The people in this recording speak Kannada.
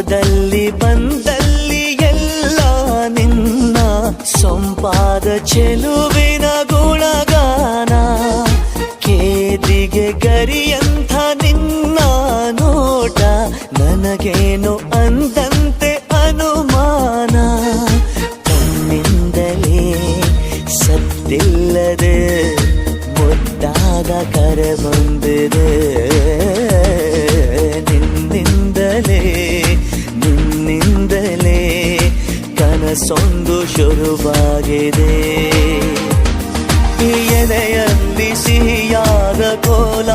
ಹೋದಲ್ಲಿ ಬಂದಲ್ಲಿ ಎಲ್ಲ ನಿನ್ನ ಸೊಂಪಾದ ಚೆಲುವಿನ ಗುಣಗಾನ. ಕೇದಿಗೆ ಗರಿಯಂಥ ನಿನ್ನ ನೋಟ ನನಗೇನು ಅಂದಂತೆ ಅನುಮಾನ. ಕಣ್ಣಿಂದಲೇ ಸತ್ತಿಲ್ಲದೆ ಮುದ್ದಾದ ಕರೆ ಬಂದಿದೆ. ನಿನ್ನಿಂದಲೇ ಕನಸೊಂದು ಶುರುವಾಗಿದೆ. ಎದೆಯಲ್ಲಿ ಸಿಹಿಯಾದ ಕೋಲ